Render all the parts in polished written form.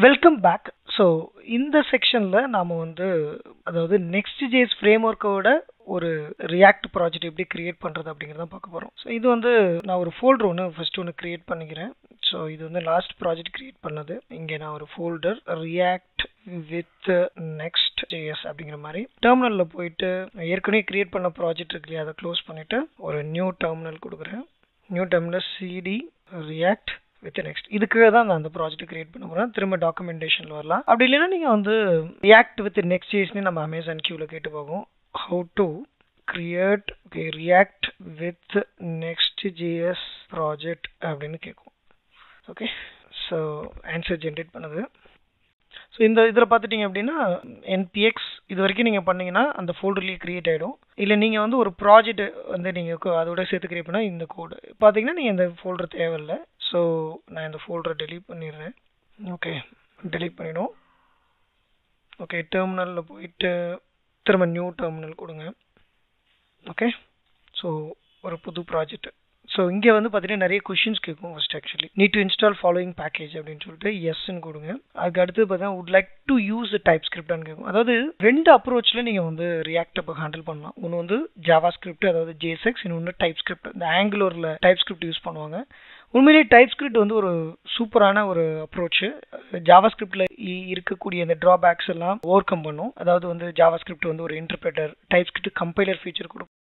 Welcome back. So இந்த செக்ஷனில் நாம் அதாவது நெக்ஸ்ட் ஜேஸ் ஃப்ரேம் ஒர்க்கோட ஒரு ரியாக்ட் ப்ராஜெக்ட் எப்படி கிரியேட் பண்ணுறது அப்படிங்கிறத பார்க்க போகிறோம். ஸோ இது நான் ஒரு ஃபோல்டர் ஒன்று கிரியேட் பண்ணிக்கிறேன். ஸோ இது லாஸ்ட் ப்ராஜெக்ட் கிரியேட் பண்ணது. இங்கே நான் ஒரு folder react with Next JS அப்படிங்கிற மாதிரி டெர்மினலில் போயிட்டு ஏற்கனவே கிரியேட் பண்ண ப்ராஜெக்ட் இருக்கு இல்லையா, அதை க்ளோஸ் பண்ணிவிட்டு ஒரு நியூ டெர்மினல் கொடுக்குறேன். New terminal CD react with next. இதுக்கு தான் நான் அந்த ப்ராஜெக்ட் கிரியேட் பண்ண போகிறேன். திரும்ப டாக்குமெண்டேஷனில் வரலாம். அப்படி இல்லைன்னா நீங்கள் ரியாக்ட் வித் நெக்ஸ்ட் ஜேஸ்னு நம்ம அமேசான் கியூவில் கேட்டு போகும். How to create react with Next JS project அப்படின்னு கேட்கும். ஓகே, ஸோ ஆன்சர் ஜென்ரேட் பண்ணுது. ஸோ இந்த இதில் பார்த்துட்டிங்க அப்படின்னா என்பிஎக்ஸ் இது வரைக்கும் நீங்கள் பண்ணிங்கன்னா அந்த ஃபோல்டர்லேயே க்ரியேட் ஆகிடும். இல்லை நீங்கள் ஒரு ப்ராஜெக்ட் நீங்கள் அதோட சேர்த்து க்ரியேட் பண்ணால் இந்த கோடு பார்த்தீங்கன்னா நீங்கள் இந்த ஃபோல்டர் தேவையில்லை. ஸோ நான் இந்த ஃபோல்டரை டெலீட் பண்ணிடுறேன். ஓகே, டெலீட் பண்ணிவிடும். ஓகே, டெர்மினலில் போயிட்டு திரும்ப நியூ டெர்மினல் கொடுங்க. ஓகே, ஸோ ஒரு புது ப்ராஜெக்ட். ஸோ இங்கே பார்த்தீங்கன்னா நிறைய கொஷின்ஸ் கேட்கும். First actually need to install following package அப்படின்னு சொல்லிட்டு எஸ்ன்னு கொடுங்க. அதுக்கு அடுத்து பார்த்தீங்கன்னா வுட் லைக் டு யூஸ் டைப் ஸ்கிரிப்டான்னு கேட்கும். அதாவது ரெண்டு அப்ரோச்சில் நீங்கள் ரியாக்ட் இப்போ ஹேண்டில் பண்ணலாம். ஒன்று ஜாவா ஸ்கிரிப்ட், அதாவது ஜேஎஸ்எக்ஸ், இன்னொன்று டைப் ஸ்கிரிப்ட். இந்த ஆங்குலரில் டைப் ஸ்கிரிப்ட் யூஸ் பண்ணுவாங்க. உண்மையிலேயே டைப் ஸ்கிரிப்ட் ஒரு சூப்பரான ஒரு அப்ரோச். ஜாவா ஸ்கிரிப்டில் இருக்கக்கூடிய அந்த ட்ராபேக்ஸ் எல்லாம் ஓவர் கம் பண்ணும். அதாவது ஜாவா ஸ்கிரிப்ட் ஒரு interpreter, type script compiler feature கொடுக்கும்.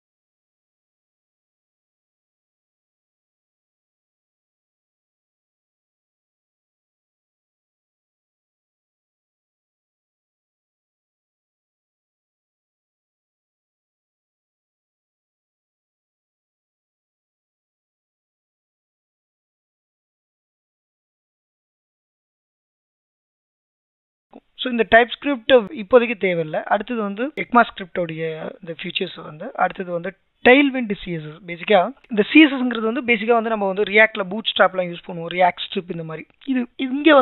ஸோ இந்த டைப் ஸ்கிரிப்ட் இப்போதைக்கு தேவையில்லை. அடுத்தது எக்மா ஸ்கிரிப்டோடைய இந்த ஃபீச்சர்ஸ் அடுத்தது டெய்ல்விண்ட் சிஎஸ்எஸ். பேசிக்காக இந்த சிஎஸ்எஸ்ங்கிறது பேசிக்காக நம்ம ரியாக்ட்ல பூட் ஸ்ட்ராப்லாம் யூஸ் பண்ணுவோம், ரியாக்ட் ஸ்ட்ரிப் இந்த மாதிரி. இது இங்கே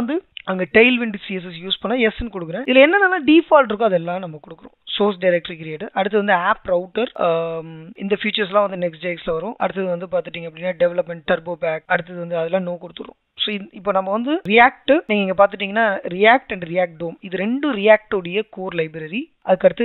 அங்கே டெய்ல்விண்ட் சிஎஸ்எஸ் யூஸ் பண்ணால் எஸ்ன்னு கொடுக்குறேன். இதில் என்னென்ன டிஃபால்ட் இருக்கோ அதெல்லாம் நம்ம கொடுக்குறோம். சோர்ஸ் டைரக்டரி கிரியேட், அடுத்து ஆப் ரவுட்டர், இந்த ஃபீச்சர்ஸ்லாம் நெக்ஸ்ட் ஜேஎக்ஸில் வரும். அடுத்தது பார்த்துட்டிங்க அப்படின்னா டெவலப்மெண்ட், டர்போ பேக், அடுத்தது அதெல்லாம் நோ கொடுத்துரும். ஸோ இப்போ நம்ம ரியாக்ட் நீங்கள் இங்கே பார்த்துட்டிங்கன்னா ரியாக்ட் அண்ட் ரியாக்ட் டோம், இது ரெண்டும் ரியாக்டோடைய கோர் லைப்ரரி. அதுக்கடுத்து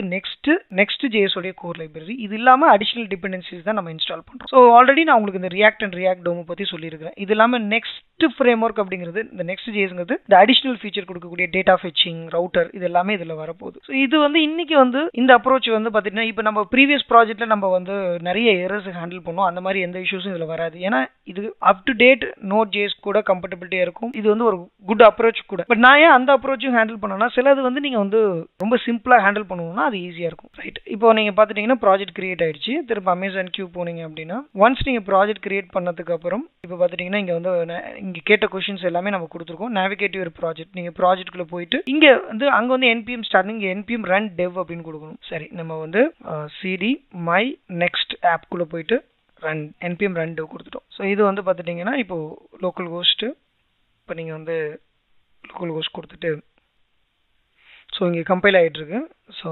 நெக்ஸ்ட் ஜேஎஸோடைய கோர் லைப்ரரி. இது இல்லாமல் அடிஷனல் டிபெண்டன்சிஸ் தான் நம்ம இன்ஸ்டால் பண்ணுறோம். ஸோ ஆல்ரெடி நான் உங்களுக்கு இந்த ரியாக்ட் அண்ட் ரியாக்ட் டோமை பற்றி சொல்லியிருக்கிறேன். இது இல்லாமல் நெக்ஸ்ட் ஃப்ரேம் ஒர்க் அப்படிங்கிறது, இந்த நெக்ஸ்ட் ஜேஎஸ்ங்கிறது இந்த அடிஷனல் ஃபீச்சர் கொடுக்கக்கூடிய டேட்டா ஃபெச்சிங், ரவுட்டர், இது எல்லாமே இதில் வரப்போகுது. ஸோ இது இன்னைக்கு இந்த அப்ரோச் பார்த்தீங்கன்னா இப்போ நம்ம ப்ரீவியஸ் ப்ராஜெக்ட்ல நம்ம நிறைய எரர்ஸ் ஹேண்டில் பண்ணோம். அந்த மாதிரி எந்த இஷ்யூஸும் இதில் வராது. ஏன்னா இது up to date node JS கூட கம்பேட்டபிலிட்டியா இருக்கும். இது ஒரு குட் அப்ரோச் கூட. பட் நான் ஏன் அந்த அப்ரோச்சும் ஹேண்டில் பண்ணேன்னா, சிலது நீங்க ரொம்ப சிம்பிளா ஹேண்டில் பண்ணுவோம்னா அது ஈஸியா இருக்கும். ரைட், இப்போ நீங்க பாத்துட்டீங்கன்னா ப்ராஜெக்ட் கிரியேட் ஆயிடுச்சு. திரும்ப அமேசான் கியூ போனீங்க அப்படின்னா ஒன்ஸ் நீங்க ப்ராஜெக்ட் கிரியேட் பண்ணதுக்கு அப்புறம் இப்போ பாத்துட்டீங்கன்னா இங்க கேட்ட கொஸ்டின்ஸ் எல்லாமே நம்ம கொடுத்துருக்கோம். நேவிகேட் யுவர் ப்ராஜெக்ட், நீங்க ப்ராஜெக்ட்குள்ள போயிட்டு இங்க அங்க என்பிஎம் ஸ்டார்ட், இங்க என்பிஎம் ரன் டெவ் அப்படின்னு கொடுக்கணும். சரி, நம்ம சிடி மை நெக்ஸ்ட் ஆப்குள்ள போயிட்டு ரன் npm run dev கொடுத்துட்டோம். ஸோ இது பார்த்துட்டிங்கன்னா இப்போ லோக்கல் ஹோஸ்ட், இப்போ நீங்கள் லோக்கல் ஹோஸ்ட் கொடுத்துட்டு ஸோ இங்கே கம்பைல் ஆகிட்டு இருக்கு. ஸோ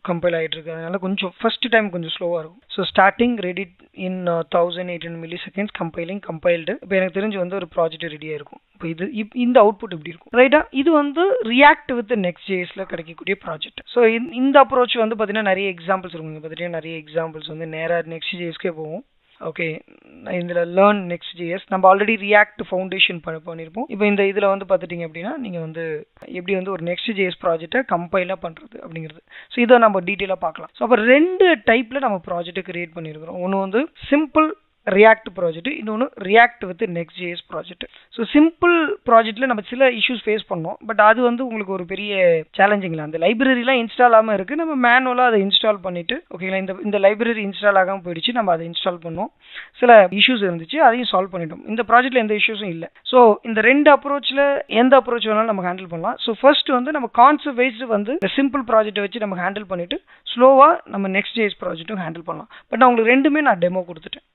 கம்பைல் ஆகிட்டு இருக்கு, அதனால கொஞ்சம் ஃபர்ஸ்ட் டைம் கொஞ்சம் ஸ்லோவாக இருக்கும். So starting ready in 1800 milliseconds, compiling compiled. இப்போ எனக்கு தெரிஞ்சு ஒரு ப்ராஜெக்ட் ரெடியாக இருக்கும். இப்போ இந்த அவுட்புட் இப்படி இருக்கும். ரைட்டா, இது ரியாக்ட் வித் நெக்ஸ்ட் ஜேஎஸ்ல கிடைக்கக்கூடிய ப்ராஜெக்ட். ஸோ இந்த அப்ரோச் பார்த்தீங்கன்னா நிறைய எக்ஸாம்பிள்ஸ் இருக்கும். பார்த்துட்டீங்கன்னா நிறைய எக்ஸாம்பிள்ஸ் நேராக நெக்ஸ்ட் ஜேஎஸ்க்கே போகும். ஓகே, இதில் லேர்ன் நெக்ஸ்ட் ஜேஎஸ் நம்ம ஆல்ரெடி ரியாக்ட் ஃபவுண்டேஷன் பண்ணியிருப்போம். இப்போ இந்த இதில் பார்த்துட்டிங்க அப்படின்னா நீங்கள் எப்படி ஒரு நெக்ஸ்ட் ஜேஎஸ் ப்ராஜெக்டை கம்பைலாக பண்ணுறது அப்படிங்கிறது. ஸோ இதை நம்ம டீட்டெயிலாக பார்க்கலாம். ஸோ அப்போ ரெண்டு டைப்பில் நம்ம ப்ராஜெக்ட்டை கிரியேட் பண்ணியிருக்கிறோம். ஒன்று சிம்பிள் ரியாக்ட் ப்ராஜெக்ட், இன்னொன்று React with Next JS project. So simple ப்ராஜெக்ட்ல நம்ம சில இஷ்யூஸ் ஃபேஸ் பண்ணோம். பட் அது உங்களுக்கு ஒரு பெரிய சேலஞ்சிங் இல்லை. அந்த லைப்ரரிலாம் இன்ஸ்டால் ஆகாமல் இருக்குது. நம்ம மேனுவலாக அதை இன்ஸ்டால் பண்ணிட்டு ஓகேங்களா, இந்த லைப்ரரி இன்ஸ்டால் ஆகாமல் போயிடுச்சு, நம்ம அதை இன்ஸ்டால் பண்ணோம். சில இஷ்யூஸ் இருந்துச்சு, அதையும் சால்வ் பண்ணிட்டோம். இந்த ப்ராஜெக்ட்ல எந்த இஷ்யூஸும் இல்லை. ஸோ இந்த ரெண்டு அப்ரோச்சில் எந்த அப்ரோச் வேணாலும் நம்ம ஹேண்டில் பண்ணலாம். ஸோ ஃபர்ஸ்ட் நம்ம கான்செப்ட் வைஸ்டு இந்த சிம்பிள் ப்ராஜெக்ட்டை வச்சு நம்ம ஹேண்டில் பண்ணிட்டு ஸ்லோவாக நம்ம நெக்ஸ்ட் ஜேஎஸ் ப்ராஜெக்ட்டும் ஹேண்டில் பண்ணலாம். பட் நான் உங்களுக்கு ரெண்டுமே நான் டெமோ கொடுத்துட்டேன்.